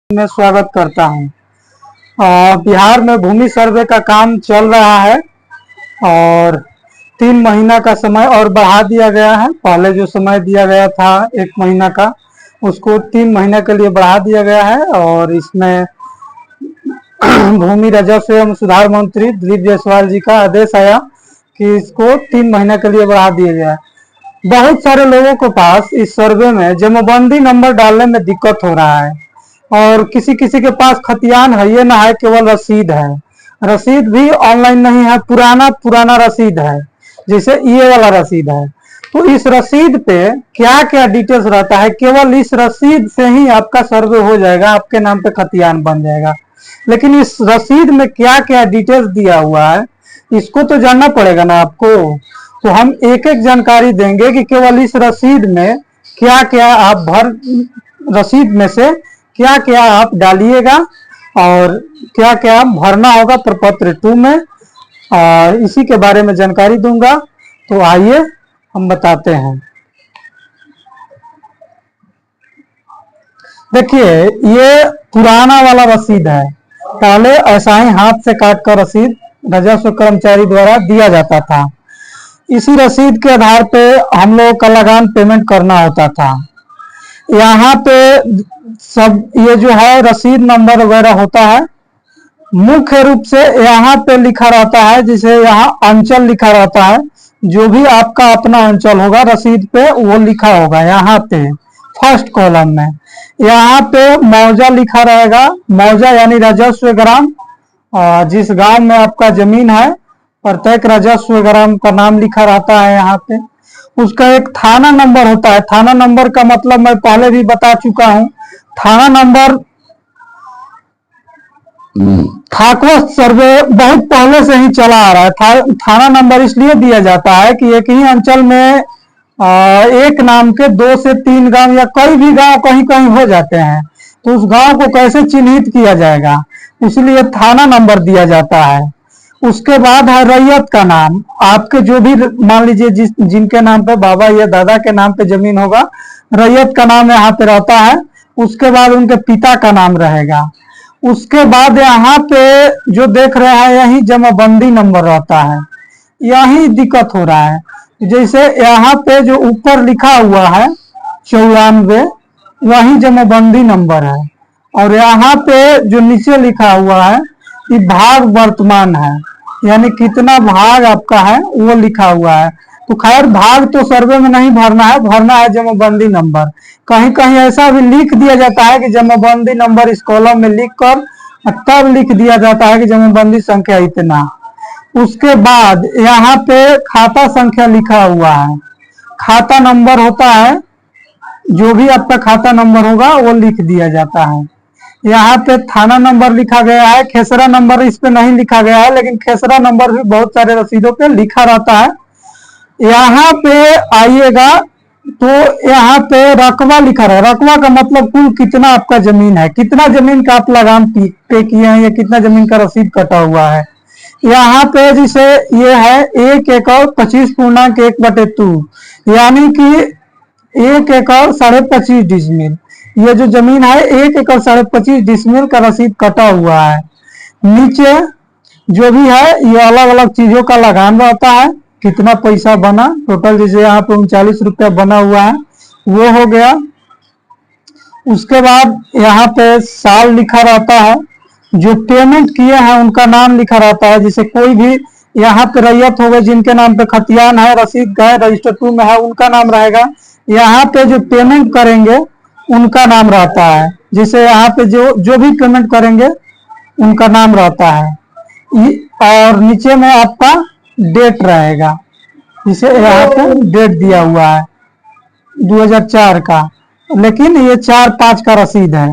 में स्वागत करता हूं। बिहार में भूमि सर्वे का काम चल रहा है और 3 महीना का समय और बढ़ा दिया गया है। पहले जो समय दिया गया था 1 महीना का, उसको 3 महीने के लिए बढ़ा दिया गया है। और इसमें भूमि राजस्व एवं सुधार मंत्री दिलीप जायसवाल जी का आदेश आया कि इसको 3 महीने के लिए बढ़ा दिया गया है। बहुत सारे लोगों के पास इस सर्वे में जमाबंदी नंबर डालने में दिक्कत हो रहा है और किसी किसी के पास खतियान है, ये ना है, केवल रसीद है। रसीद भी ऑनलाइन नहीं है, पुराना रसीद है, जैसे ये वाला रसीद है। तो इस रसीद पे क्या क्या डिटेल्स रहता है, केवल इस रसीद से ही आपका सर्वे हो जाएगा, आपके नाम पे खतियान बन जाएगा। लेकिन इस रसीद में क्या क्या डिटेल्स दिया हुआ है, इसको तो जानना पड़ेगा ना आपको। तो हम एक एक जानकारी देंगे कि केवल इस रसीद में क्या क्या आप रसीद में से क्या क्या आप डालिएगा और क्या क्या भरना होगा प्रपत्र 2 में, और इसी के बारे में जानकारी दूंगा। तो आइए हम बताते हैं। देखिए, ये पुराना वाला रसीद है। पहले ऐसा ही हाथ से काट कर रसीद राजस्व कर्मचारी द्वारा दिया जाता था। इसी रसीद के आधार पे हम लोग का लगान पेमेंट करना होता था। यहाँ पे सब ये जो है रसीद नंबर वगैरह होता है, मुख्य रूप से यहाँ पे लिखा रहता है, जिसे यहाँ अंचल लिखा रहता है। जो भी आपका अपना अंचल होगा रसीद पे वो लिखा होगा। यहाँ पे फर्स्ट कॉलम में यहाँ पे मौजा लिखा रहेगा। मौजा यानी राजस्व ग्राम, जिस गांव में आपका जमीन है प्रत्येक राजस्व ग्राम का नाम लिखा रहता है यहाँ पे। उसका एक थाना नंबर होता है। थाना नंबर का मतलब मैं पहले भी बता चुका हूँ। थाना नंबर थाकवा सर्वे बहुत पहले से ही चला आ रहा है। थाना नंबर इसलिए दिया जाता है कि एक ही अंचल में एक नाम के 2 से 3 गांव या कई भी गांव कहीं कहीं हो जाते हैं, तो उस गांव को कैसे चिन्हित किया जाएगा, इसलिए थाना नंबर दिया जाता है। उसके बाद है रैयत का नाम। आपके जो भी मान लीजिए जिनके नाम पे बाबा या दादा के नाम पे जमीन होगा, रैयत का नाम यहाँ पे रहता है। उसके बाद उनके पिता का नाम रहेगा। उसके बाद यहाँ पे जो देख रहे हैं यही जमाबंदी नंबर रहता है। यही दिक्कत हो रहा है। जैसे यहाँ पे जो ऊपर लिखा हुआ है 94, वही जमाबंदी नंबर है। और यहाँ पे जो नीचे लिखा हुआ है ये भाग वर्तमान है, यानी कितना भाग आपका है वो लिखा हुआ है। तो खैर, भाग तो सर्वे में नहीं भरना है, भरना है जमाबंदी नंबर। कहीं कहीं ऐसा भी लिख दिया जाता है कि जमाबंदी नंबर इस कॉलम में लिख कर तब लिख दिया जाता है कि जमाबंदी संख्या इतना। उसके बाद यहाँ पे खाता संख्या लिखा हुआ है। खाता नंबर होता है, जो भी आपका खाता नंबर होगा वो लिख दिया जाता है। यहाँ पे थाना नंबर लिखा गया है। खेसरा नंबर इस पे नहीं लिखा गया है, लेकिन खेसरा नंबर भी बहुत सारे रसीदों पे लिखा रहता है। यहाँ पे आइएगा तो यहाँ पे रकबा लिखा रहा है। रकबा का मतलब कुल कितना आपका जमीन है, कितना जमीन का आप लगान पे किए हैं या कितना जमीन का रसीद कटा हुआ है। यहाँ पे जैसे ये है 1 एकड़ 25.1/2, यानी कि 1 एकड़ 25.5 डिसमिल। ये जो जमीन है 1 एकड़ 25.5 डिसमिल का रसीद कटा हुआ है। नीचे जो भी है ये अलग अलग चीजों का लगान रहता है, कितना पैसा बना टोटल। जैसे यहाँ पे 39 रुपया बना हुआ है, वो हो गया। उसके बाद यहाँ पे साल लिखा रहता है। जो पेमेंट किए हैं उनका नाम लिखा रहता है। जैसे कोई भी यहाँ पे रैयत हो गए जिनके नाम पे खतियान है, रसीद गए रजिस्टर 2 में है, उनका नाम रहेगा। यहाँ पे जो पेमेंट करेंगे उनका नाम रहता है। जैसे यहाँ पे जो भी पेमेंट करेंगे उनका नाम रहता है। और नीचे में आपका डेट रहेगा, जिसे यहाँ पे डेट दिया हुआ है 2004 का, लेकिन ये 4-5 का रसीद है।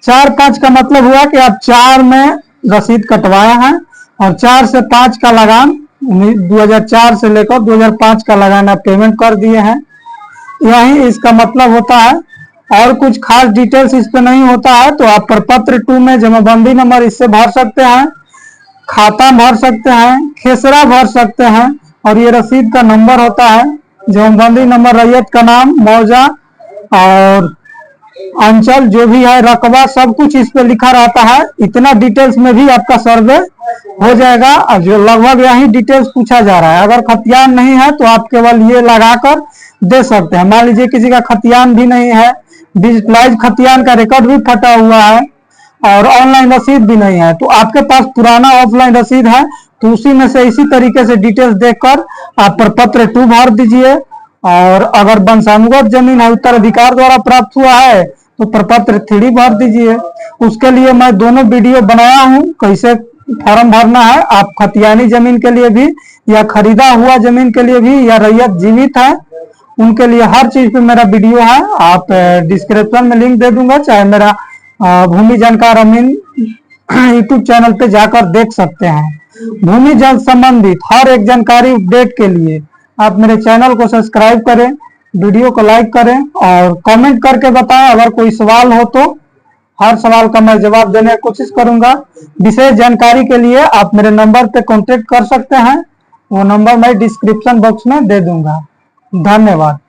4-5 का मतलब हुआ कि आप 4 में रसीद कटवाया है और 4 से 5 का लगान 2004 से लेकर 2005 का लगान आप पेमेंट कर दिए हैं। यही इसका मतलब होता है। और कुछ खास डिटेल्स इस पे नहीं होता है। तो आप प्रपत्र 2 में जमाबंदी नंबर इससे भर सकते हैं, खाता भर सकते हैं, खेसरा भर सकते हैं, और ये रसीद का नंबर होता है जमाबंदी नंबर, रैयत का नाम, मौजा और अंचल जो भी है, रकबा, सब कुछ इस पे लिखा रहता है। इतना डिटेल्स में भी आपका सर्वे हो जाएगा। और जो लगभग यही डिटेल्स पूछा जा रहा है। अगर खतियान नहीं है तो आप केवल ये लगाकर दे सकते हैं। मान लीजिए किसी का खतियान भी नहीं है, डिजिटलाइज खतियान का रिकॉर्ड भी फटा हुआ है और ऑनलाइन रसीद भी नहीं है, तो आपके पास पुराना ऑफलाइन रसीद है तो उसी में से इसी तरीके से डिटेल्स देखकर आप प्रपत्र 2 भर दीजिए। और अगर वंशानुगत जमीन है, उत्तराधिकार द्वारा प्राप्त हुआ है, तो प्रपत्र 3 भर दीजिए। उसके लिए मैं दोनों वीडियो बनाया हूं, कैसे फॉर्म भरना है। आप खतियानी जमीन के लिए भी या खरीदा हुआ जमीन के लिए भी या रैयत जीवित है उनके लिए, हर चीज पे मेरा वीडियो है। आप डिस्क्रिप्शन में लिंक दे दूंगा, चाहे मेरा भूमि जानकार अमीन यूट्यूब चैनल पे जाकर देख सकते हैं। भूमि जल संबंधित हर एक जानकारी अपडेट के लिए आप मेरे चैनल को सब्सक्राइब करें, वीडियो को लाइक करें और कमेंट करके बताएं। अगर कोई सवाल हो तो हर सवाल का मैं जवाब देने की कोशिश करूंगा। विशेष जानकारी के लिए आप मेरे नंबर पे कांटेक्ट कर सकते हैं, वो नंबर मैं डिस्क्रिप्शन बॉक्स में दे दूंगा। धन्यवाद।